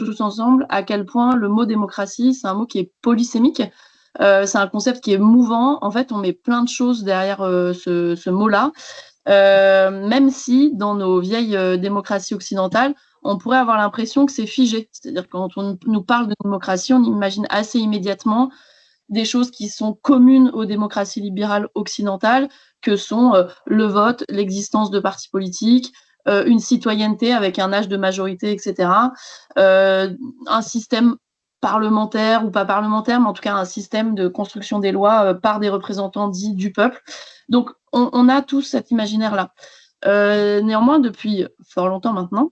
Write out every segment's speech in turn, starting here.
tous ensemble à quel point le mot démocratie, c'est un mot qui est polysémique. C'est un concept qui est mouvant. En fait, on met plein de choses derrière ce mot-là. Même si dans nos vieilles démocraties occidentales, on pourrait avoir l'impression que c'est figé. C'est-à-dire que quand on nous parle de démocratie, on imagine assez immédiatement des choses qui sont communes aux démocraties libérales occidentales, que sont le vote, l'existence de partis politiques, une citoyenneté avec un âge de majorité, etc. Un système parlementaire ou pas parlementaire, mais en tout cas un système de construction des lois par des représentants dits du peuple. Donc on a tous cet imaginaire-là. Néanmoins, depuis fort longtemps maintenant,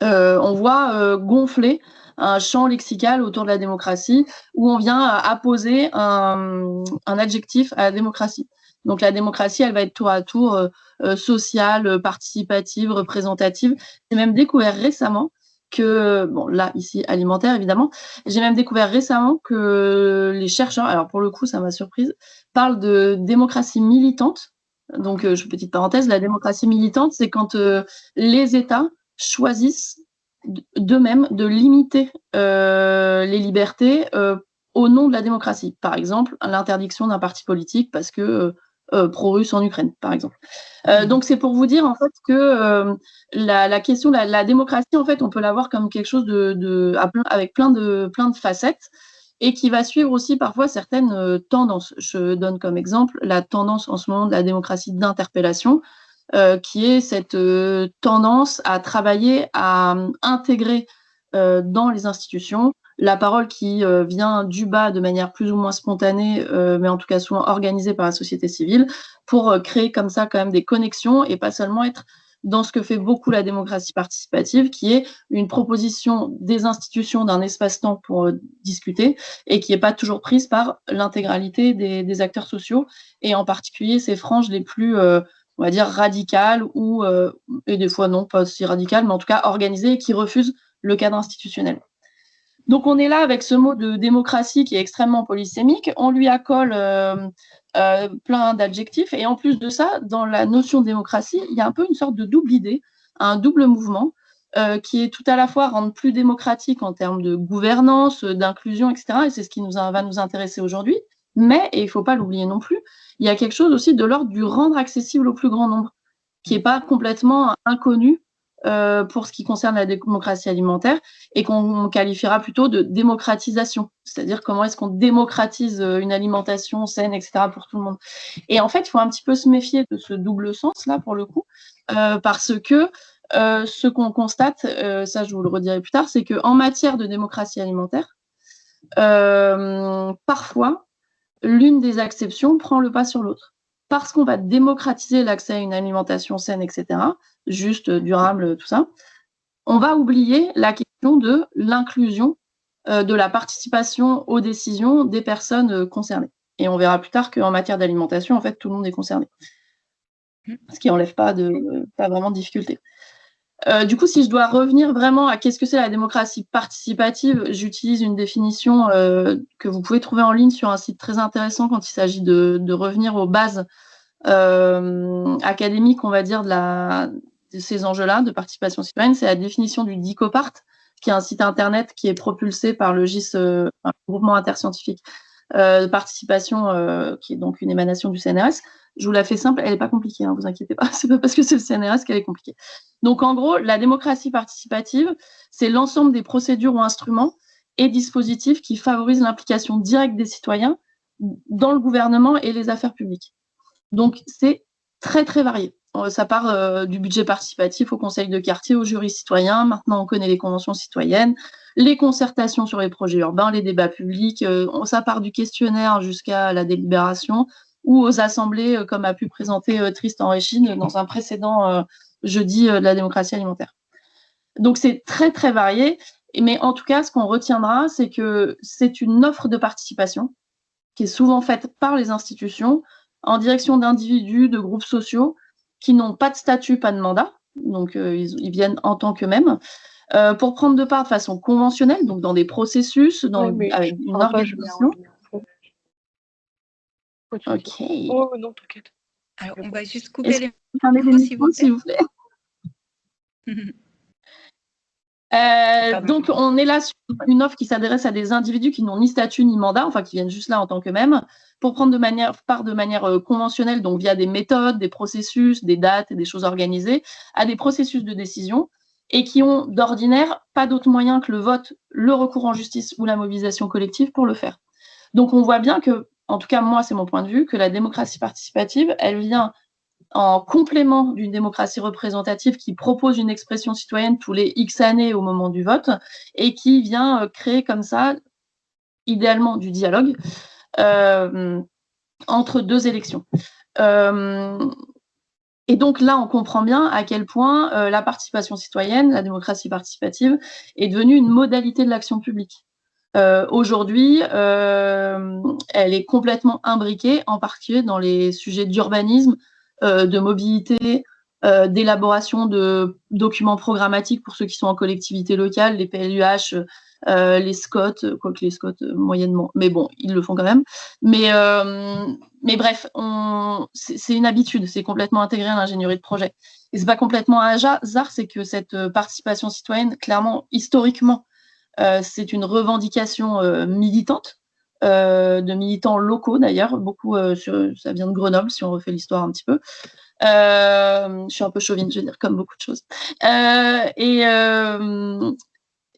on voit gonfler un champ lexical autour de la démocratie où on vient apposer un adjectif à la démocratie. Donc la démocratie, elle va être tour à tour sociale, participative, représentative. J'ai même découvert récemment que, bon là, ici, alimentaire évidemment, j'ai même découvert récemment que les chercheurs, alors pour le coup, ça m'a surprise, parlent de démocratie militante. Donc, petite parenthèse, la démocratie militante, c'est quand les États choisissent d'eux-mêmes de limiter les libertés au nom de la démocratie. Par exemple, l'interdiction d'un parti politique parce que pro-russe en Ukraine, par exemple. Donc c'est pour vous dire en fait que la question de la démocratie, en fait, on peut la voir comme quelque chose avec plein de facettes et qui va suivre aussi parfois certaines tendances. Je donne comme exemple la tendance en ce moment de la démocratie d'interpellation, qui est cette tendance à travailler à intégrer dans les institutions la parole qui vient du bas de manière plus ou moins spontanée, mais en tout cas souvent organisée par la société civile, pour créer comme ça quand même des connexions et pas seulement être dans ce que fait beaucoup la démocratie participative, qui est une proposition des institutions d'un espace-temps pour discuter et qui n'est pas toujours prise par l'intégralité des acteurs sociaux et en particulier ces franges les plus on va dire radicales ou et des fois non pas aussi radicales, mais en tout cas organisées et qui refusent le cadre institutionnel. Donc on est là avec ce mot de démocratie qui est extrêmement polysémique, on lui accole plein d'adjectifs et en plus de ça, dans la notion de démocratie, il y a un peu une sorte de double idée, un double mouvement qui est tout à la fois rendre plus démocratique en termes de gouvernance, d'inclusion, etc. Et c'est ce qui va nous intéresser aujourd'hui. Mais, et il ne faut pas l'oublier non plus, il y a quelque chose aussi de l'ordre du rendre accessible au plus grand nombre, qui n'est pas complètement inconnu pour ce qui concerne la démocratie alimentaire et qu'on qualifiera plutôt de démocratisation. C'est-à-dire comment est-ce qu'on démocratise une alimentation saine, etc. pour tout le monde. Et en fait, il faut un petit peu se méfier de ce double sens-là, pour le coup, parce que ce qu'on constate, ça je vous le redirai plus tard, c'est qu'en matière de démocratie alimentaire, parfois, l'une des acceptions prend le pas sur l'autre. Parce qu'on va démocratiser l'accès à une alimentation saine, etc., juste, durable, tout ça, on va oublier la question de l'inclusion, de la participation aux décisions des personnes concernées. Et on verra plus tard qu'en matière d'alimentation, en fait, tout le monde est concerné. Ce qui n'enlève pas vraiment de difficulté. Du coup, si je dois revenir vraiment à qu'est-ce que c'est la démocratie participative, j'utilise une définition que vous pouvez trouver en ligne sur un site très intéressant quand il s'agit de revenir aux bases académiques, on va dire, de ces enjeux-là de participation citoyenne. C'est la définition du DICOPART, qui est un site internet qui est propulsé par le GIS, le groupement interscientifique de participation, qui est donc une émanation du CNRS. Je vous la fais simple, elle n'est pas compliquée, hein, vous inquiétez pas, c'est pas parce que c'est le CNRS qu'elle est compliquée. Donc en gros, la démocratie participative, c'est l'ensemble des procédures ou instruments et dispositifs qui favorisent l'implication directe des citoyens dans le gouvernement et les affaires publiques. Donc c'est très très varié. Ça part du budget participatif au conseil de quartier, au jury citoyen. Maintenant, on connaît les conventions citoyennes, les concertations sur les projets urbains, les débats publics. Ça part du questionnaire jusqu'à la délibération ou aux assemblées, comme a pu présenter Tristan Réchine dans un précédent jeudi de la démocratie alimentaire. Donc c'est très très varié. Mais en tout cas, ce qu'on retiendra, c'est que c'est une offre de participation qui est souvent faite par les institutions en direction d'individus, de groupes sociaux qui n'ont pas de statut, pas de mandat, donc ils viennent en tant qu'eux-mêmes, pour prendre de part de façon conventionnelle, donc dans des processus, avec une organisation. Ok. Oh non, t'inquiète. Alors, on va juste couper les micros, s'il vous plaît. Donc, on est là sur une offre qui s'adresse à des individus qui n'ont ni statut ni mandat, enfin qui viennent juste là en tant qu'eux-mêmes, pour prendre part de manière conventionnelle, donc via des méthodes, des processus, des dates et des choses organisées, à des processus de décision, et qui ont d'ordinaire pas d'autre moyen que le vote, le recours en justice ou la mobilisation collective pour le faire. Donc, on voit bien que, en tout cas moi c'est mon point de vue, que la démocratie participative, elle vient en complément d'une démocratie représentative qui propose une expression citoyenne tous les X années au moment du vote et qui vient créer comme ça, idéalement, du dialogue entre deux élections. Et donc là, on comprend bien à quel point la participation citoyenne, la démocratie participative, est devenue une modalité de l'action publique. Aujourd'hui, elle est complètement imbriquée, en particulier dans les sujets d'urbanisme, de mobilité, d'élaboration de documents programmatiques pour ceux qui sont en collectivité locale, les PLUH, les SCOT, quoique les SCOT moyennement, mais bon, ils le font quand même. Mais bref, c'est une habitude, c'est complètement intégré à l'ingénierie de projet. Et c'est pas complètement un hasard, c'est que cette participation citoyenne, clairement, historiquement, c'est une revendication militante, de militants locaux d'ailleurs, beaucoup, ça vient de Grenoble, si on refait l'histoire un petit peu. Je suis un peu chauvine, je veux dire, comme beaucoup de choses.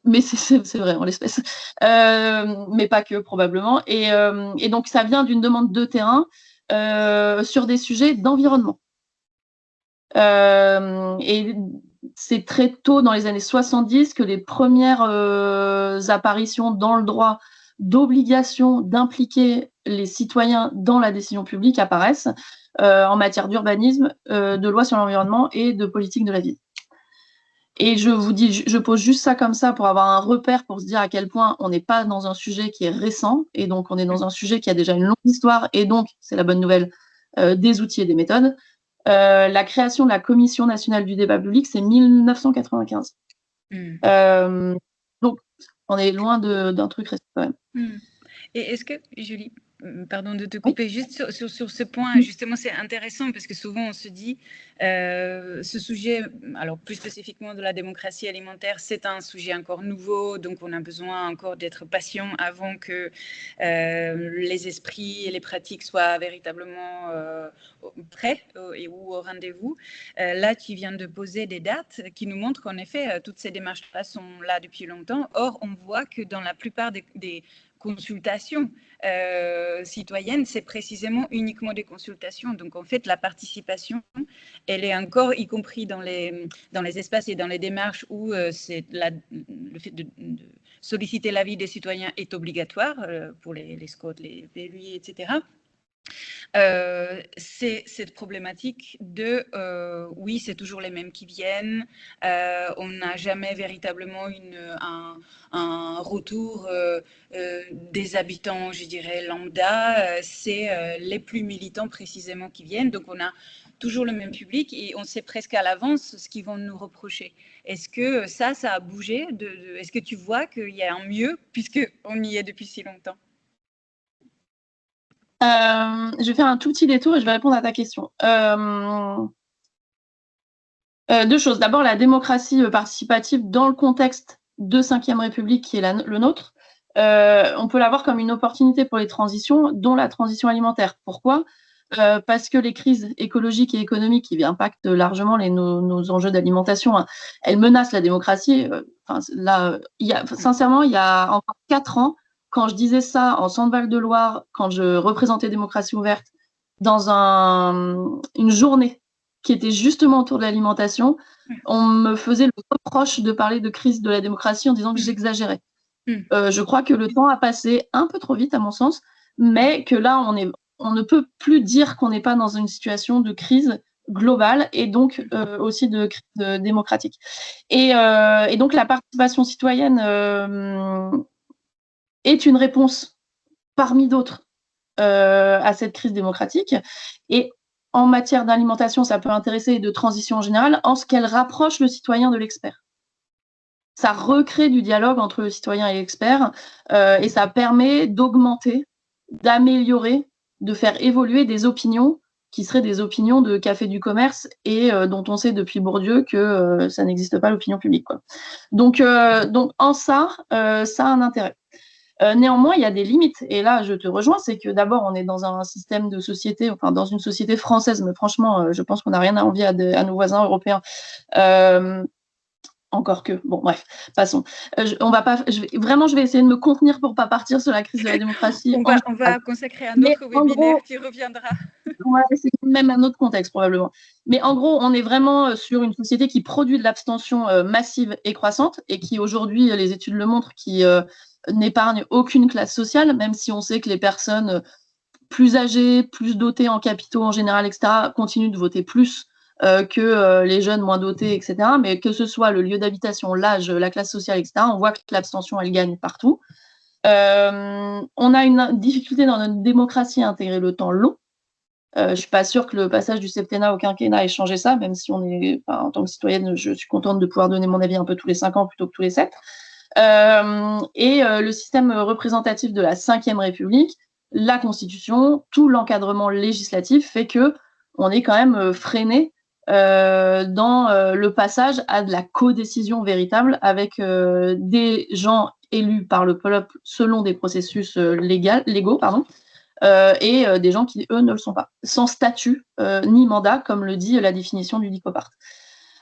Mais c'est vrai en l'espèce. Mais pas que, probablement. Et donc, ça vient d'une demande de terrain sur des sujets d'environnement. Et c'est très tôt, dans les années 70, que les premières apparitions dans le droit d'obligation d'impliquer les citoyens dans la décision publique apparaissent en matière d'urbanisme, de loi sur l'environnement et de politique de la ville. Et je pose juste ça comme ça pour avoir un repère, pour se dire à quel point on n'est pas dans un sujet qui est récent, et donc on est dans un sujet qui a déjà une longue histoire, et donc, c'est la bonne nouvelle, des outils et des méthodes. La création de la Commission nationale du débat public, c'est 1995. Donc, on est loin d'un truc récent quand même. Et est-ce que, Julie, pardon de te couper, oui. Juste sur ce point, justement, c'est intéressant parce que souvent on se dit, ce sujet, alors plus spécifiquement de la démocratie alimentaire, c'est un sujet encore nouveau, donc on a besoin encore d'être patient avant que les esprits et les pratiques soient véritablement prêts ou au rendez-vous. Là, tu viens de poser des dates qui nous montrent qu'en effet, toutes ces démarches-là sont là depuis longtemps. Or, on voit que dans la plupart des consultations citoyennes, c'est précisément uniquement des consultations. Donc, en fait, la participation, elle est encore, y compris dans les espaces et dans les démarches où c'est le fait de solliciter l'avis des citoyens est obligatoire pour les SCOT, les PLUI, etc. C'est cette problématique de oui, c'est toujours les mêmes qui viennent, on n'a jamais véritablement un retour des habitants, je dirais, lambda, c'est les plus militants précisément qui viennent, donc on a toujours le même public et on sait presque à l'avance ce qu'ils vont nous reprocher. Est-ce que ça a bougé est-ce que tu vois qu'il y a un mieux puisqu'on y est depuis si longtemps? Je vais faire un tout petit détour et je vais répondre à ta question. Deux choses. D'abord, la démocratie participative dans le contexte de 5e République qui est le nôtre, on peut la voir comme une opportunité pour les transitions, dont la transition alimentaire. Pourquoi ? Parce que les crises écologiques et économiques qui impactent largement nos enjeux d'alimentation, hein, elles menacent la démocratie. Sincèrement, il y a encore 4 ans, quand je disais ça en Centre-Val-de-Loire, quand je représentais Démocratie ouverte dans une journée qui était justement autour de l'alimentation, on me faisait le reproche de parler de crise de la démocratie en disant que j'exagérais. Je crois que le temps a passé un peu trop vite, à mon sens, mais que là, on ne peut plus dire qu'on n'est pas dans une situation de crise globale et donc aussi de crise démocratique. Et donc, la participation citoyenne est une réponse parmi d'autres à cette crise démocratique. Et en matière d'alimentation, ça peut intéresser, et de transition en général, en ce qu'elle rapproche le citoyen de l'expert. Ça recrée du dialogue entre le citoyen et l'expert et ça permet d'augmenter, d'améliorer, de faire évoluer des opinions qui seraient des opinions de café du commerce et dont on sait depuis Bourdieu que ça n'existe pas, l'opinion publique, quoi. Donc en ça a un intérêt. Néanmoins, il y a des limites. Et là, je te rejoins, c'est que d'abord, on est dans un système de société, enfin dans une société française, mais franchement, je pense qu'on n'a rien à envier à nos voisins européens. Encore que, bon, bref, passons. Je vais essayer de me contenir pour pas partir sur la crise de la démocratie. On va consacrer un autre webinaire qui reviendra. Ouais, c'est même un autre contexte probablement. Mais en gros, on est vraiment sur une société qui produit de l'abstention massive et croissante et qui aujourd'hui, les études le montrent, qui n'épargne aucune classe sociale, même si on sait que les personnes plus âgées, plus dotées en capitaux en général, etc., continuent de voter plus que les jeunes moins dotés, etc. Mais que ce soit le lieu d'habitation, l'âge, la classe sociale, etc., on voit que l'abstention, elle gagne partout. On a une difficulté dans notre démocratie à intégrer le temps long. Je suis pas sûre que le passage du septennat au quinquennat ait changé ça, même si en tant que citoyenne, je suis contente de pouvoir donner mon avis un peu tous les 5 ans plutôt que tous les 7. Le système représentatif de la Ve République, la Constitution, tout l'encadrement législatif fait que on est quand même freiné dans le passage à de la codécision véritable avec des gens élus par le peuple selon des processus légaux, et des gens qui, eux, ne le sont pas, sans statut ni mandat, comme le dit la définition du Dicopart.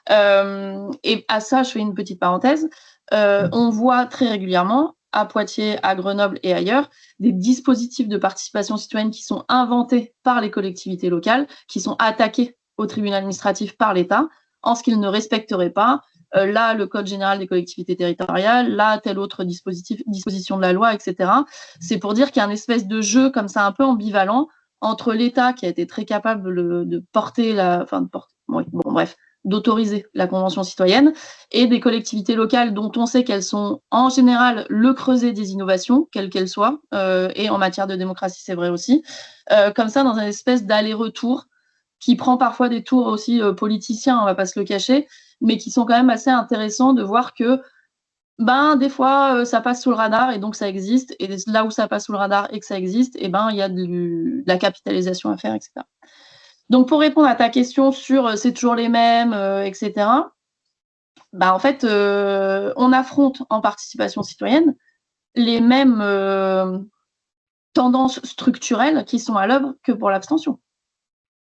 Et à ça, je fais une petite parenthèse. On voit très régulièrement, à Poitiers, à Grenoble et ailleurs, des dispositifs de participation citoyenne qui sont inventés par les collectivités locales, qui sont attaqués au tribunal administratif par l'État, en ce qu'ils ne respecteraient pas là le Code général des collectivités territoriales, là telle autre disposition de la loi, etc. C'est pour dire qu'il y a une espèce de jeu comme ça un peu ambivalent entre l'État qui a été très capable de porter d'autoriser la Convention citoyenne et des collectivités locales dont on sait qu'elles sont en général le creuset des innovations, quelles qu'elles soient, et en matière de démocratie, c'est vrai aussi, comme ça dans une espèce d'aller-retour qui prend parfois des tours aussi politiciens, on va pas se le cacher, mais qui sont quand même assez intéressants de voir que des fois ça passe sous le radar et donc ça existe, et là où ça passe sous le radar et que ça existe, il y a de la capitalisation à faire, etc. Donc pour répondre à ta question sur c'est toujours les mêmes, etc., en fait on affronte en participation citoyenne les mêmes tendances structurelles qui sont à l'œuvre que pour l'abstention.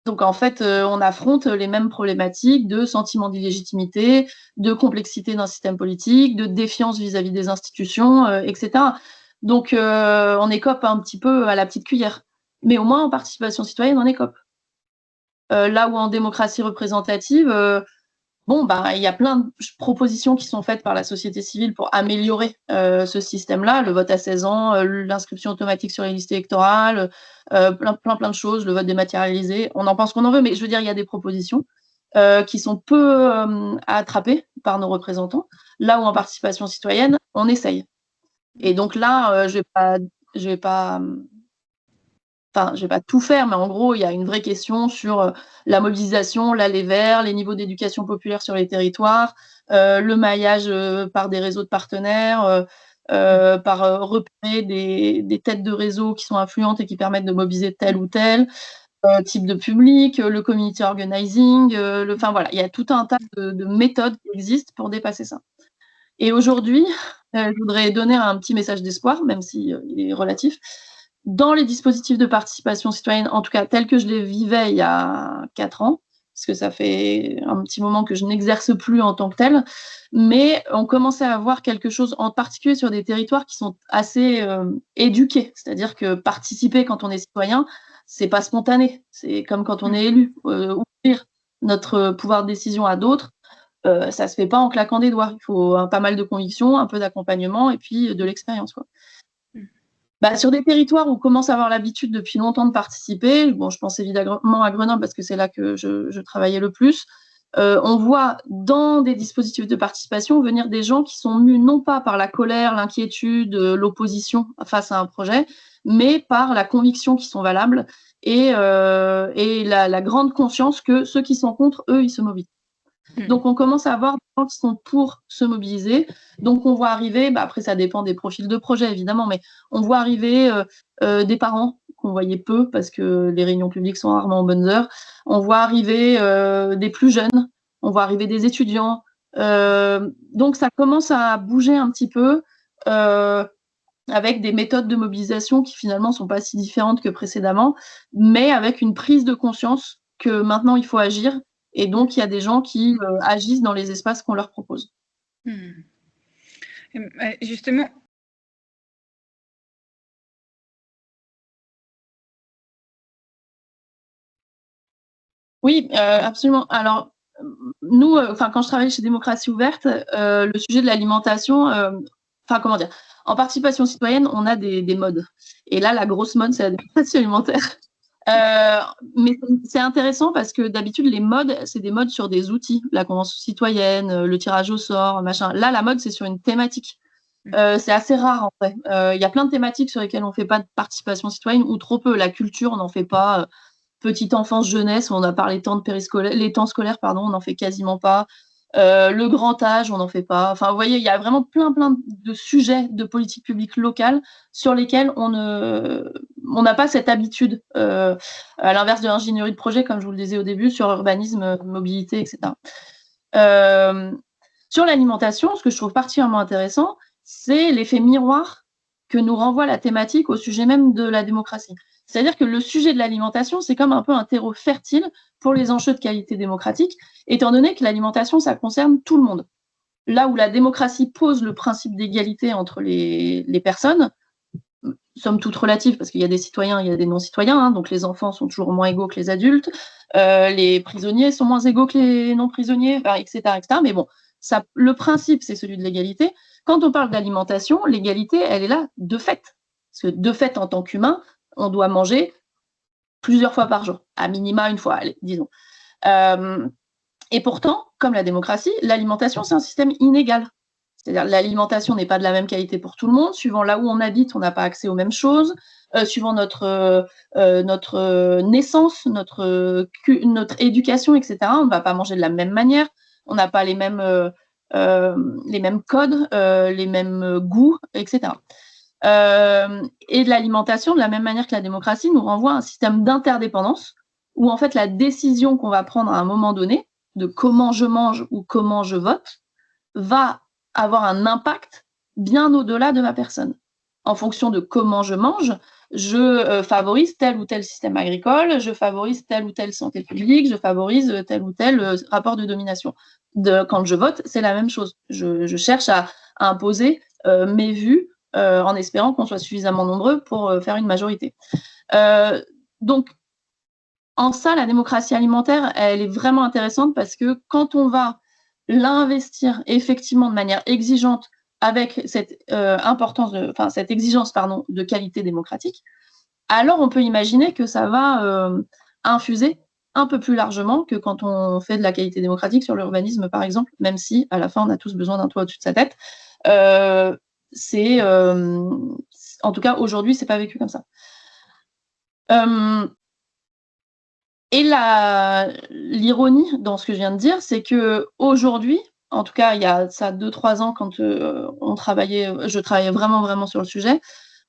Donc en fait, on affronte les mêmes problématiques de sentiment d'illégitimité, de complexité d'un système politique, de défiance vis-à-vis des institutions, etc. Donc on écope un petit peu à la petite cuillère. Mais au moins en participation citoyenne, on écope. Là où en démocratie représentative, il y a plein de propositions qui sont faites par la société civile pour améliorer ce système-là, le vote à 16 ans, l'inscription automatique sur les listes électorales, plein de choses, le vote dématérialisé, on en pense qu'on en veut, mais je veux dire, il y a des propositions qui sont peu à attraper par nos représentants, là où en participation citoyenne, on essaye. Et donc là, je vais pas tout faire, mais en gros, il y a une vraie question sur la mobilisation, l'aller vers, les niveaux d'éducation populaire sur les territoires, le maillage par des réseaux de partenaires, par repérer des têtes de réseau qui sont influentes et qui permettent de mobiliser tel ou tel type de public, le community organizing, il y a tout un tas de méthodes qui existent pour dépasser ça. Et aujourd'hui, je voudrais donner un petit message d'espoir, même s'il est relatif. Dans les dispositifs de participation citoyenne, en tout cas tels que je les vivais il y a 4 ans, parce que ça fait un petit moment que je n'exerce plus en tant que tel, mais on commençait à avoir quelque chose, en particulier sur des territoires qui sont assez éduqués, c'est-à-dire que participer quand on est citoyen, c'est pas spontané, c'est comme quand on est élu. Ouvrir notre pouvoir de décision à d'autres, ça se fait pas en claquant des doigts. Il faut pas mal de conviction, un peu d'accompagnement et puis de l'expérience, quoi. Sur des territoires où on commence à avoir l'habitude depuis longtemps de participer, je pense évidemment à Grenoble parce que c'est là que je travaillais le plus, on voit dans des dispositifs de participation venir des gens qui sont mus non pas par la colère, l'inquiétude, l'opposition face à un projet, mais par la conviction qu'ils sont valables et la grande conscience que ceux qui sont contre, eux, ils se mobilisent. Donc, on commence à avoir des gens qui sont pour se mobiliser. Donc, on voit arriver, après, ça dépend des profils de projet, évidemment, mais on voit arriver des parents qu'on voyait peu parce que les réunions publiques sont rarement en bonnes heures. On voit arriver des plus jeunes, on voit arriver des étudiants. Donc ça commence à bouger un petit peu avec des méthodes de mobilisation qui finalement sont pas si différentes que précédemment, mais avec une prise de conscience que maintenant il faut agir. Et donc il y a des gens qui agissent dans les espaces qu'on leur propose. Justement, oui, absolument. Alors, nous, quand je travaillais chez Démocratie Ouverte, le sujet de l'alimentation, comment dire, en participation citoyenne, on a des modes. Et là, la grosse mode, c'est la démocratie alimentaire. Mais c'est intéressant parce que d'habitude, les modes, c'est des modes sur des outils, la convention citoyenne, le tirage au sort, machin. Là, la mode, c'est sur une thématique. C'est assez rare en fait. Il y a plein de thématiques sur lesquelles on ne fait pas de participation citoyenne ou trop peu. La culture, on n'en fait pas. Petite enfance, jeunesse, on a parlé les temps scolaires, pardon, on n'en fait quasiment pas. Le grand âge, on n'en fait pas. Enfin, vous voyez, il y a vraiment plein de sujets de politique publique locale sur lesquels on n'a pas cette habitude, à l'inverse de l'ingénierie de projet, comme je vous le disais au début, sur urbanisme, mobilité, etc. Sur l'alimentation, ce que je trouve particulièrement intéressant, c'est l'effet miroir que nous renvoie la thématique au sujet même de la démocratie. C'est-à-dire que le sujet de l'alimentation, c'est comme un peu un terreau fertile pour les enjeux de qualité démocratique, étant donné que l'alimentation, ça concerne tout le monde. Là où la démocratie pose le principe d'égalité entre les personnes, somme toute relative, parce qu'il y a des citoyens, il y a des non-citoyens, hein, donc les enfants sont toujours moins égaux que les adultes, les prisonniers sont moins égaux que les non-prisonniers, etc., etc. Mais bon, ça, le principe, c'est celui de l'égalité. Quand on parle d'alimentation, l'égalité, elle est là de fait. Parce que de fait, en tant qu'humain, on doit manger plusieurs fois par jour, à minima une fois, allez, disons. Et pourtant, comme la démocratie, l'alimentation, c'est un système inégal. C'est-à-dire l'alimentation n'est pas de la même qualité pour tout le monde. Suivant là où on habite, on n'a pas accès aux mêmes choses. Suivant notre naissance, notre éducation, etc., on ne va pas manger de la même manière. On n'a pas les mêmes codes, les mêmes goûts, etc. Et de l'alimentation, de la même manière que la démocratie, nous renvoie à un système d'interdépendance où en fait la décision qu'on va prendre à un moment donné de comment je mange ou comment je vote va avoir un impact bien au-delà de ma personne. En fonction de comment je mange, je favorise tel ou tel système agricole, je favorise telle ou telle santé publique, je favorise tel ou tel rapport de domination. Quand je vote, c'est la même chose. Je cherche à imposer mes vues en espérant qu'on soit suffisamment nombreux pour faire une majorité. Donc, en ça, la démocratie alimentaire, elle est vraiment intéressante parce que quand on va l'investir effectivement de manière exigeante avec cette cette exigence de qualité démocratique, alors on peut imaginer que ça va infuser un peu plus largement que quand on fait de la qualité démocratique sur l'urbanisme, par exemple, même si à la fin on a tous besoin d'un toit au-dessus de sa tête. En tout cas, aujourd'hui, c'est pas vécu comme ça. Et l'ironie dans ce que je viens de dire, c'est qu'aujourd'hui, en tout cas il y a ça 2-3 ans quand je travaillais vraiment sur le sujet,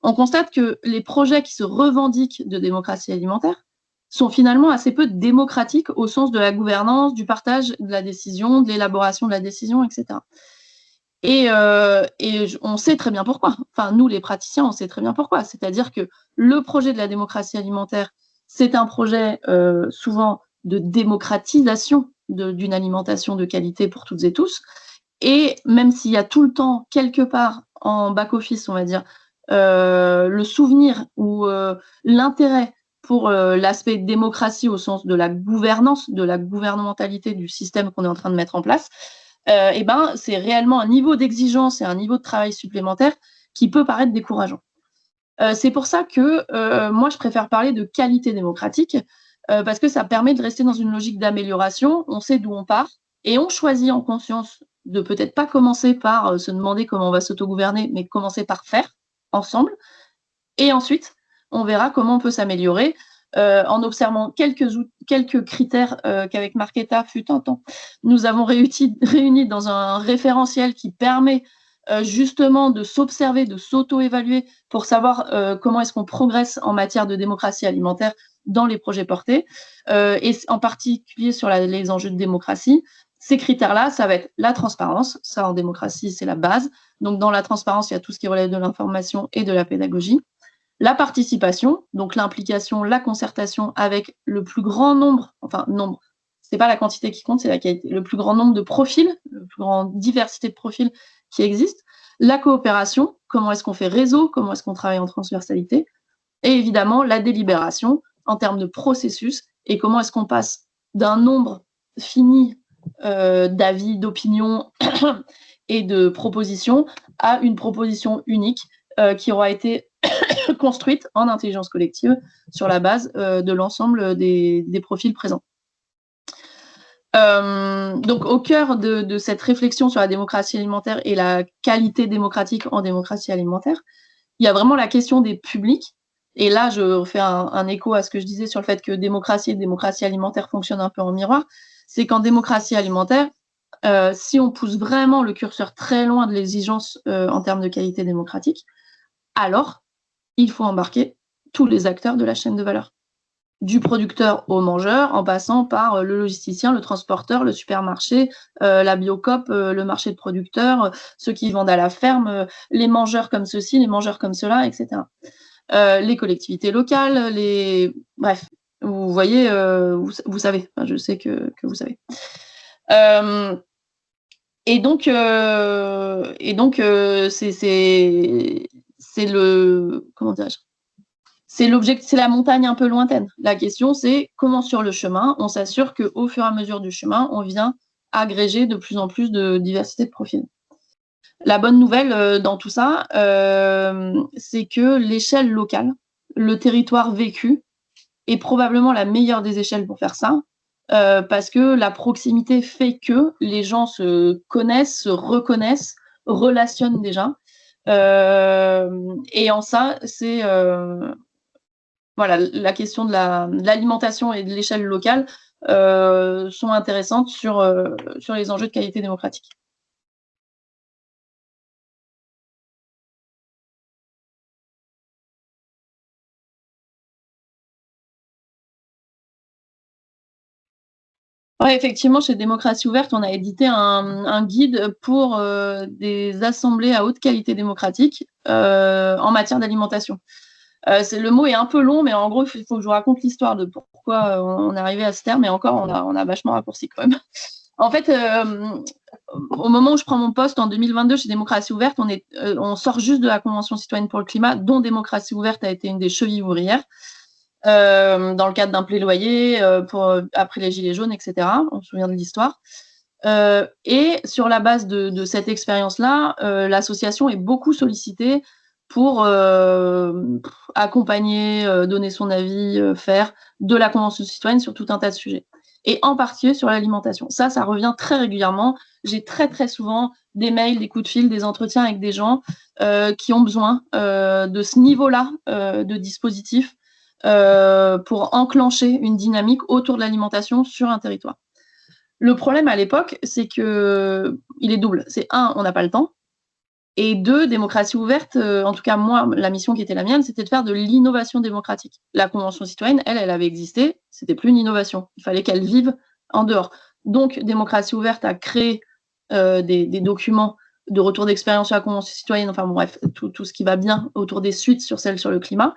on constate que les projets qui se revendiquent de démocratie alimentaire sont finalement assez peu démocratiques au sens de la gouvernance, du partage de la décision, de l'élaboration de la décision, etc. Et on sait très bien pourquoi. Enfin, nous, les praticiens, on sait très bien pourquoi. C'est-à-dire que le projet de la démocratie alimentaire, c'est un projet souvent de démocratisation d'une alimentation de qualité pour toutes et tous. Et même s'il y a tout le temps, quelque part, en back-office, on va dire, le souvenir ou l'intérêt pour l'aspect démocratie au sens de la gouvernance, de la gouvernementalité du système qu'on est en train de mettre en place, c'est réellement un niveau d'exigence et un niveau de travail supplémentaire qui peut paraître décourageant. C'est pour ça que moi, je préfère parler de qualité démocratique, parce que ça permet de rester dans une logique d'amélioration. On sait d'où on part et on choisit en conscience de peut-être pas commencer par se demander comment on va s'autogouverner, mais commencer par faire ensemble. Et ensuite, on verra comment on peut s'améliorer en observant quelques critères qu'avec Marketa fut un temps. Nous avons réuni dans un référentiel qui permet justement de s'observer, de s'auto-évaluer pour savoir comment est-ce qu'on progresse en matière de démocratie alimentaire dans les projets portés, et en particulier sur les enjeux de démocratie. Ces critères-là, ça va être la transparence, ça en démocratie, c'est la base. Donc dans la transparence, il y a tout ce qui relève de l'information et de la pédagogie. La participation, donc l'implication, la concertation avec le plus grand nombre, enfin nombre, c'est pas la quantité qui compte, c'est la qualité, le plus grand nombre de profils, la plus grande diversité de profils qui existent. La coopération, comment est-ce qu'on fait réseau, comment est-ce qu'on travaille en transversalité. Et évidemment, la délibération en termes de processus et comment est-ce qu'on passe d'un nombre fini d'avis, d'opinions et de propositions à une proposition unique qui aura été construite en intelligence collective sur la base de l'ensemble des profils présents. Donc au cœur de cette réflexion sur la démocratie alimentaire et la qualité démocratique en démocratie alimentaire, il y a vraiment la question des publics. Et là, je fais un écho à ce que je disais sur le fait que démocratie et démocratie alimentaire fonctionnent un peu en miroir. C'est qu'en démocratie alimentaire, si on pousse vraiment le curseur très loin de l'exigence en termes de qualité démocratique, alors il faut embarquer tous les acteurs de la chaîne de valeur, du producteur au mangeur, en passant par le logisticien, le transporteur, le supermarché, la biocoop, le marché de producteurs, ceux qui vendent à la ferme, les mangeurs comme ceci, les mangeurs comme cela, etc. Les collectivités locales, bref, vous voyez, vous savez, enfin, je sais que vous savez. Et donc, c'est le, comment dirais-je, c'est la montagne un peu lointaine. La question, c'est comment sur le chemin, on s'assure qu'au fur et à mesure du chemin, on vient agréger de plus en plus de diversité de profils. La bonne nouvelle dans tout ça, c'est que l'échelle locale, le territoire vécu, est probablement la meilleure des échelles pour faire ça, parce que la proximité fait que les gens se connaissent, se reconnaissent, relationnent déjà. Et en ça, c'est voilà, la question de l'alimentation et de l'échelle locale sont intéressantes sur les enjeux de qualité démocratique. Ouais, effectivement, chez Démocratie Ouverte, on a édité un guide pour des assemblées à haute qualité démocratique en matière d'alimentation. Le mot est un peu long, mais en gros, il faut que je vous raconte l'histoire de pourquoi on est arrivé à ce terme, et encore, on a vachement raccourci quand même. En fait, au moment où je prends mon poste en 2022 chez Démocratie Ouverte, on sort juste de la Convention citoyenne pour le climat, dont Démocratie Ouverte a été une des chevilles ouvrières. Dans le cadre d'un plaidoyer après les Gilets jaunes, etc. On se souvient de l'histoire. Et sur la base de cette expérience-là, l'association est beaucoup sollicitée pour accompagner, donner son avis, faire de la Convention citoyenne sur tout un tas de sujets. Et en particulier sur l'alimentation. Ça revient très régulièrement. J'ai très, très souvent des mails, des coups de fil, des entretiens avec des gens qui ont besoin de ce niveau-là de dispositif pour enclencher une dynamique autour de l'alimentation sur un territoire. Le problème à l'époque, c'est que il est double. C'est un, on n'a pas le temps. Et deux, Démocratie Ouverte, en tout cas moi, la mission qui était la mienne, c'était de faire de l'innovation démocratique. La Convention citoyenne, elle avait existé, c'était plus une innovation. Il fallait qu'elle vive en dehors. Donc, Démocratie Ouverte a créé des documents de retour d'expérience sur la Convention citoyenne, enfin bon, bref, tout ce qui va bien autour des suites sur celle sur le climat.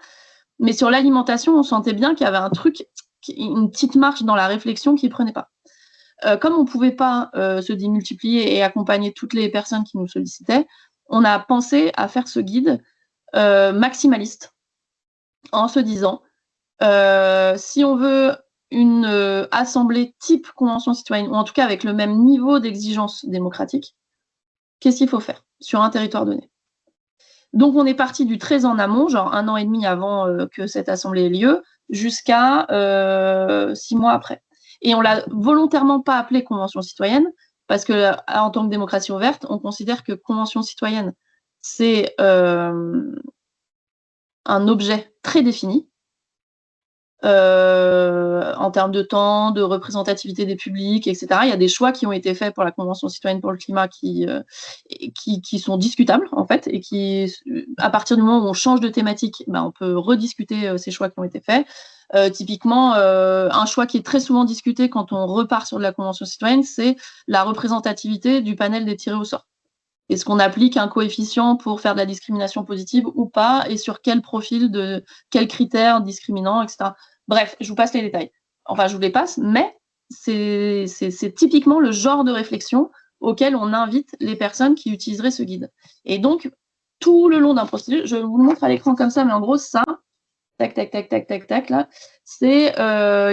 Mais sur l'alimentation, on sentait bien qu'il y avait un truc, une petite marche dans la réflexion qui ne prenait pas. Comme on ne pouvait pas se démultiplier et accompagner toutes les personnes qui nous sollicitaient, on a pensé à faire ce guide maximaliste en se disant si on veut une assemblée type Convention citoyenne, ou en tout cas avec le même niveau d'exigence démocratique, qu'est-ce qu'il faut faire sur un territoire donné? Donc, on est parti du très en amont, genre 1 an et demi avant que cette assemblée ait lieu, jusqu'à 6 mois après. Et on l'a volontairement pas appelé Convention citoyenne, parce que en tant que démocratie ouverte, on considère que Convention citoyenne, c'est un objet très défini, en termes de temps, de représentativité des publics, etc. Il y a des choix qui ont été faits pour la Convention citoyenne pour le climat qui sont discutables, en fait, et qui, à partir du moment où on change de thématique, on peut rediscuter ces choix qui ont été faits. Typiquement, un choix qui est très souvent discuté quand on repart sur de la Convention citoyenne, c'est la représentativité du panel des tirés au sort. Est-ce qu'on applique un coefficient pour faire de la discrimination positive ou pas, et sur quel profil, de quels critères discriminants, etc. Bref, je vous passe les détails. Enfin, je vous les passe, mais c'est typiquement le genre de réflexion auquel on invite les personnes qui utiliseraient ce guide. Et donc, tout le long d'un processus, je vous le montre à l'écran comme ça, mais en gros, ça, tac, tac, tac, tac, tac, tac, là, c'est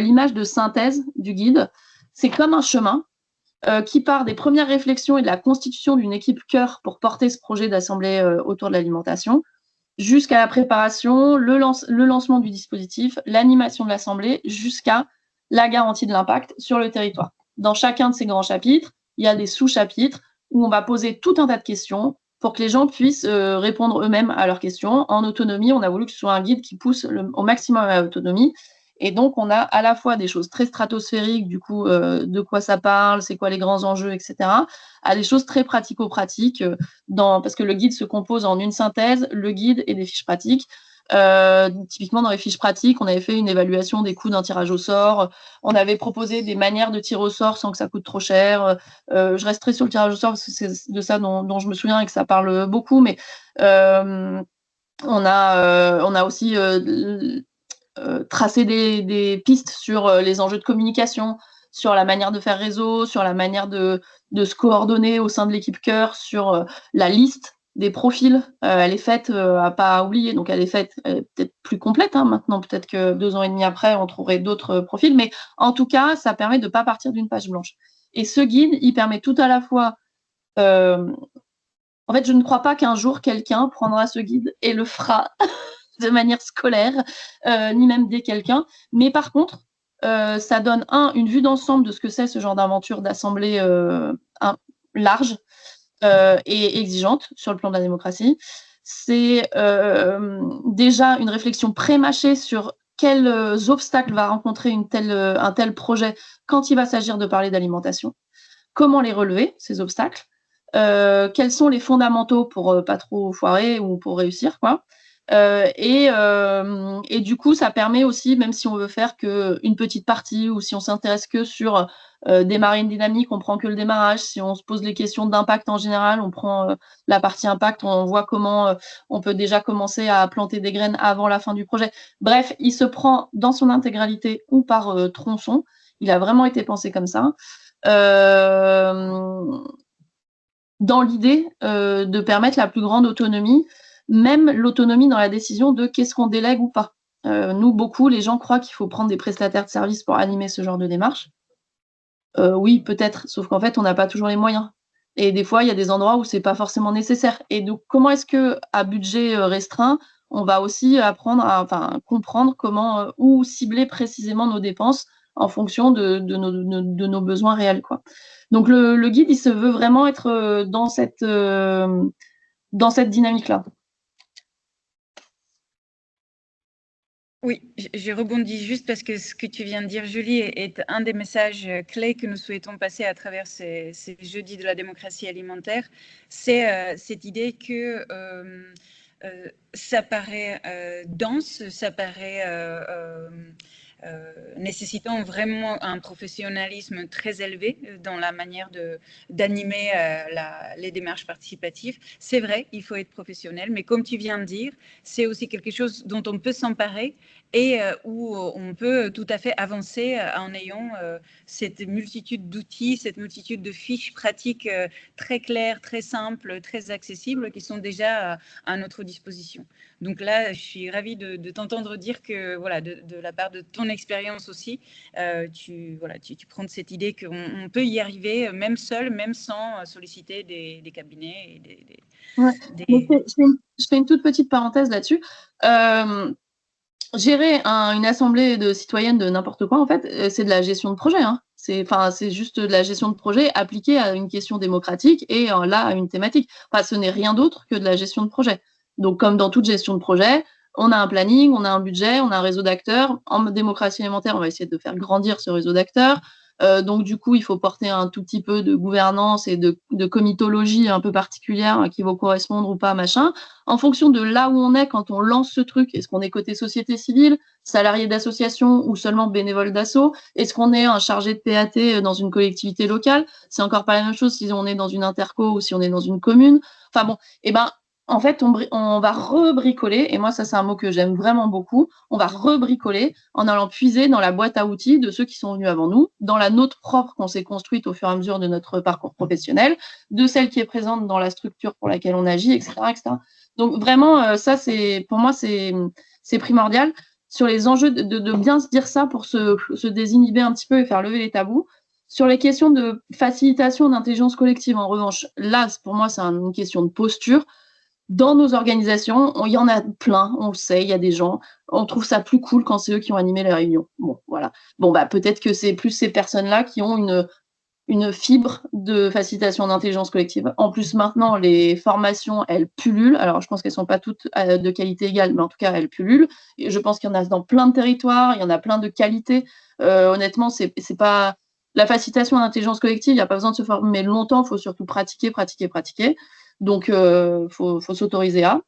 l'image de synthèse du guide. C'est comme un chemin qui part des premières réflexions et de la constitution d'une équipe cœur pour porter ce projet d'assemblée autour de l'alimentation, jusqu'à la préparation, le lancement du dispositif, l'animation de l'assemblée, jusqu'à la garantie de l'impact sur le territoire. Dans chacun de ces grands chapitres, il y a des sous-chapitres où on va poser tout un tas de questions pour que les gens puissent répondre eux-mêmes à leurs questions. En autonomie, on a voulu que ce soit un guide qui pousse au maximum à l'autonomie. Et donc, on a à la fois des choses très stratosphériques, du coup, de quoi ça parle, c'est quoi les grands enjeux, etc., à des choses très pratico-pratiques, parce que le guide se compose en une synthèse, le guide et des fiches pratiques. Typiquement, dans les fiches pratiques, on avait fait une évaluation des coûts d'un tirage au sort, on avait proposé des manières de tirer au sort sans que ça coûte trop cher. Je resterai sur le tirage au sort parce que c'est de ça dont je me souviens et que ça parle beaucoup, mais on a aussi tracer des pistes sur les enjeux de communication, sur la manière de faire réseau, sur la manière de se coordonner au sein de l'équipe cœur, sur la liste des profils. Elle est faite à pas oublier, donc elle est faite peut-être plus complète maintenant, peut-être que 2 ans et demi après, on trouverait d'autres profils, mais en tout cas, ça permet de ne pas partir d'une page blanche. Et ce guide, il permet tout à la fois en fait, je ne crois pas qu'un jour, quelqu'un prendra ce guide et le fera de manière scolaire, ni même dès quelqu'un. Mais par contre, ça donne, une vue d'ensemble de ce que c'est ce genre d'aventure d'assemblée large et exigeante sur le plan de la démocratie. C'est déjà une réflexion pré-mâchée sur quels obstacles va rencontrer un tel projet quand il va s'agir de parler d'alimentation. Comment les relever, ces obstacles, quels sont les fondamentaux pour pas trop foirer ou pour réussir, quoi. Et du coup, ça permet aussi, même si on veut faire qu'une petite partie ou si on s'intéresse que sur démarrer une dynamique, on prend que le démarrage. Si on se pose les questions d'impact en général, on prend la partie impact, on voit comment on peut déjà commencer à planter des graines avant la fin du projet. Bref, il se prend dans son intégralité ou par tronçon. Il a vraiment été pensé comme ça. Dans l'idée de permettre la plus grande autonomie, même l'autonomie dans la décision de qu'est-ce qu'on délègue ou pas. Nous, beaucoup, les gens croient qu'il faut prendre des prestataires de services pour animer ce genre de démarche. Oui, peut-être, sauf qu'en fait, on n'a pas toujours les moyens. Et des fois, il y a des endroits où c'est pas forcément nécessaire. Et donc, comment est-ce que, à budget restreint, on va aussi comprendre comment où cibler précisément nos dépenses en fonction de nos besoins réels, quoi. Donc le guide, il se veut vraiment être dans cette dynamique-là. Oui, je rebondis juste parce que ce que tu viens de dire, Julie, est un des messages clés que nous souhaitons passer à travers ces jeudis de la démocratie alimentaire. C'est cette idée que ça paraît dense, ça paraît nécessitant vraiment un professionnalisme très élevé dans la manière d'animer les démarches participatives. C'est vrai, il faut être professionnel, mais comme tu viens de dire, c'est aussi quelque chose dont on peut s'emparer et où on peut tout à fait avancer en ayant cette multitude d'outils, cette multitude de fiches pratiques très claires, très simples, très accessibles qui sont déjà à notre disposition. Donc là, je suis ravie de t'entendre dire que, voilà, de la part de ton expérience aussi, tu prends cette idée qu'on peut y arriver même seul, même sans solliciter des cabinets. Je fais une toute petite parenthèse là-dessus. Gérer une assemblée de citoyennes de n'importe quoi, en fait, c'est de la gestion de projet. C'est juste de la gestion de projet appliquée à une question démocratique et là, à une thématique. Ce n'est rien d'autre que de la gestion de projet. Donc, comme dans toute gestion de projet, On a un planning, on a un budget, on a un réseau d'acteurs. En démocratie alimentaire, on va essayer de faire grandir ce réseau d'acteurs. Donc, du coup, il faut porter un tout petit peu de gouvernance et de comitologie un peu particulière qui vont correspondre ou pas, machin. En fonction de là où on est quand on lance ce truc, est-ce qu'on est côté société civile, salarié d'association ou seulement bénévole d'asso? Est-ce qu'on est un chargé de PAT dans une collectivité locale? C'est encore pas la même chose si on est dans une interco ou si on est dans une commune. Enfin bon, et ben, en fait, on va rebricoler, et moi, ça, c'est un mot que j'aime vraiment beaucoup, on va rebricoler en allant puiser dans la boîte à outils de ceux qui sont venus avant nous, dans la nôtre propre qu'on s'est construite au fur et à mesure de notre parcours professionnel, de celle qui est présente dans la structure pour laquelle on agit, etc. etc. Donc, vraiment, ça, pour moi, c'est primordial. Sur les enjeux, de bien se dire ça pour se désinhiber un petit peu et faire lever les tabous. Sur les questions de facilitation d'intelligence collective, en revanche, là, pour moi, c'est une question de posture. Dans nos organisations, il y en a plein, on le sait, il y a des gens, on trouve ça plus cool quand c'est eux qui ont animé les réunions. Bon, voilà. Bon, bah, peut-être que c'est plus ces personnes-là qui ont une fibre de facilitation d'intelligence collective. En plus, maintenant, les formations, elles pullulent. Alors, je pense qu'elles ne sont pas toutes de qualité égale, mais en tout cas, elles pullulent. Et je pense qu'il y en a dans plein de territoires, il y en a plein de qualités. Honnêtement, c'est pas... La facilitation d'intelligence collective, il n'y a pas besoin de se former longtemps, il faut surtout pratiquer. Donc, faut s'autoriser à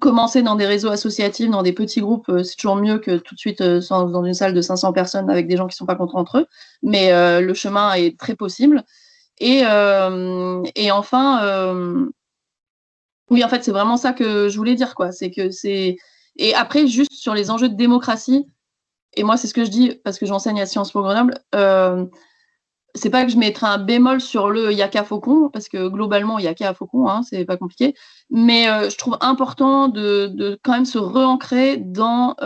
commencer dans des réseaux associatifs, dans des petits groupes, c'est toujours mieux que tout de suite dans une salle de 500 personnes avec des gens qui ne sont pas contents entre eux. Mais le chemin est très possible. Et enfin, oui, en fait, c'est vraiment ça que je voulais dire, quoi. Et après, juste sur les enjeux de démocratie, et moi, c'est ce que je dis parce que j'enseigne à Sciences Po Grenoble. C'est pas que je mettrai un bémol sur le Yaka Faucon, parce que globalement, Yaka Faucon, hein, c'est pas compliqué. Mais je trouve important de quand même se re-ancrer dans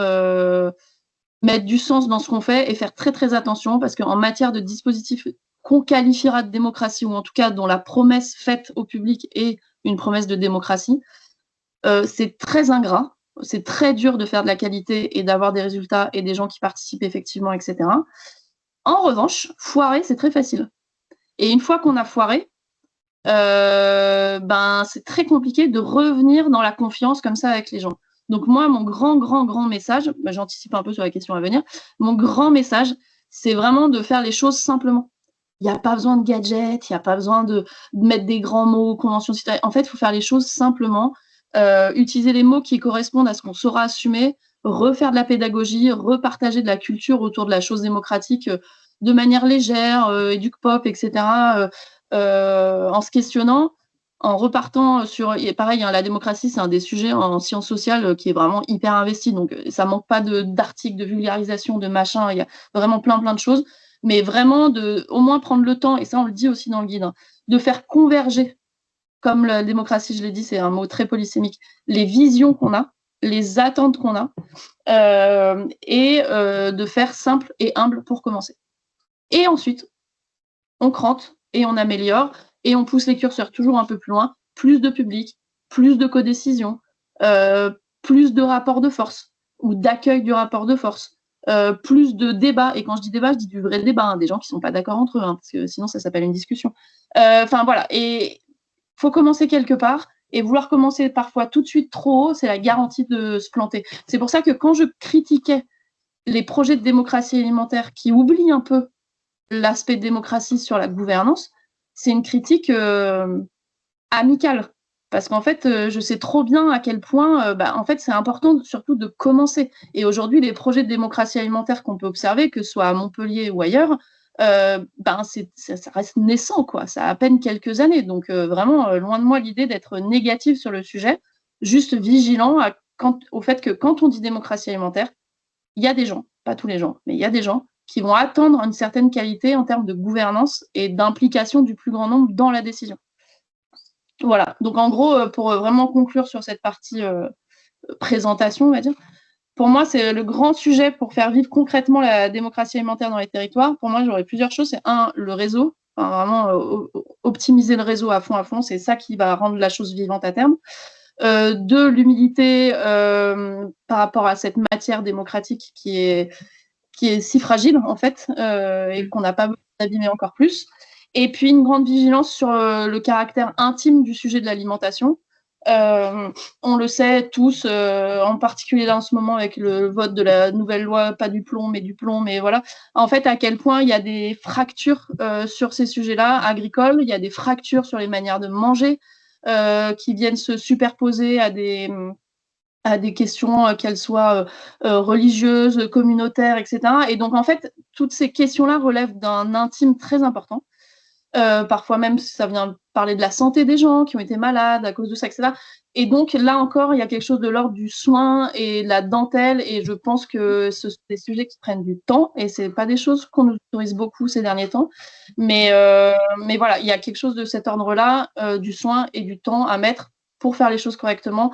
mettre du sens dans ce qu'on fait et faire très très attention, parce qu'en matière de dispositifs qu'on qualifiera de démocratie, ou en tout cas dont la promesse faite au public est une promesse de démocratie, c'est très ingrat. C'est très dur de faire de la qualité et d'avoir des résultats et des gens qui participent effectivement, etc. En revanche, foirer, c'est très facile. Et une fois qu'on a foiré, c'est très compliqué de revenir dans la confiance comme ça avec les gens. Donc moi, mon grand message, j'anticipe un peu sur la question à venir, mon grand message, c'est vraiment de faire les choses simplement. Il n'y a pas besoin de gadgets, il n'y a pas besoin de mettre des grands mots, conventions citoyennes. En fait, il faut faire les choses simplement, utiliser les mots qui correspondent à ce qu'on saura assumer, refaire de la pédagogie, repartager de la culture autour de la chose démocratique de manière légère, éduc-pop, etc., en se questionnant, en repartant sur... Et pareil, hein, la démocratie, c'est un des sujets en sciences sociales qui est vraiment hyper investi, donc ça manque pas d'articles, de vulgarisation, de machin, il y a vraiment plein de choses, mais vraiment de au moins prendre le temps, et ça on le dit aussi dans le guide, hein, de faire converger, comme la démocratie, je l'ai dit, c'est un mot très polysémique, les visions qu'on a, les attentes qu'on a, et de faire simple et humble pour commencer. Et ensuite, on crante et on améliore et on pousse les curseurs toujours un peu plus loin, plus de public, plus de codécision, plus de rapports de force ou d'accueil du rapport de force, plus de débat. Et quand je dis débat, je dis du vrai débat, hein, des gens qui ne sont pas d'accord entre eux, hein, parce que sinon ça s'appelle une discussion. Enfin voilà, et il faut commencer quelque part. Et vouloir commencer parfois tout de suite trop haut, c'est la garantie de se planter. C'est pour ça que quand je critiquais les projets de démocratie alimentaire qui oublient un peu l'aspect démocratie sur la gouvernance, c'est une critique amicale. Parce qu'en fait, je sais trop bien à quel point en fait, c'est important surtout de commencer. Et aujourd'hui, les projets de démocratie alimentaire qu'on peut observer, que ce soit à Montpellier ou ailleurs, ça reste naissant, quoi. Ça a à peine quelques années. Donc vraiment, loin de moi l'idée d'être négative sur le sujet, juste vigilant au fait que quand on dit démocratie alimentaire, il y a des gens, pas tous les gens, mais il y a des gens qui vont attendre une certaine qualité en termes de gouvernance et d'implication du plus grand nombre dans la décision. Voilà, donc en gros, pour vraiment conclure sur cette partie présentation, on va dire, pour moi, c'est le grand sujet pour faire vivre concrètement la démocratie alimentaire dans les territoires. Pour moi, j'aurais plusieurs choses. C'est un, le réseau, enfin, vraiment optimiser le réseau à fond, c'est ça qui va rendre la chose vivante à terme. Deux, l'humilité par rapport à cette matière démocratique qui est si fragile, en fait, et qu'on n'a pas besoin d'abîmer encore plus. Et puis, une grande vigilance sur le caractère intime du sujet de l'alimentation. On le sait tous, en particulier là en ce moment avec le vote de la nouvelle loi, pas du plomb, mais du plomb, mais voilà. En fait, à quel point il y a des fractures sur ces sujets-là agricoles, il y a des fractures sur les manières de manger qui viennent se superposer à des questions, qu'elles soient religieuses, communautaires, etc. Et donc, en fait, toutes ces questions-là relèvent d'un intime très important. Parfois même, ça vient parler de la santé des gens qui ont été malades à cause de ça, etc. Et donc, là encore, il y a quelque chose de l'ordre du soin et de la dentelle. Et je pense que ce sont des sujets qui prennent du temps. Et ce n'est pas des choses qu'on nous autorise beaucoup ces derniers temps. Mais voilà, il y a quelque chose de cet ordre-là, du soin et du temps à mettre pour faire les choses correctement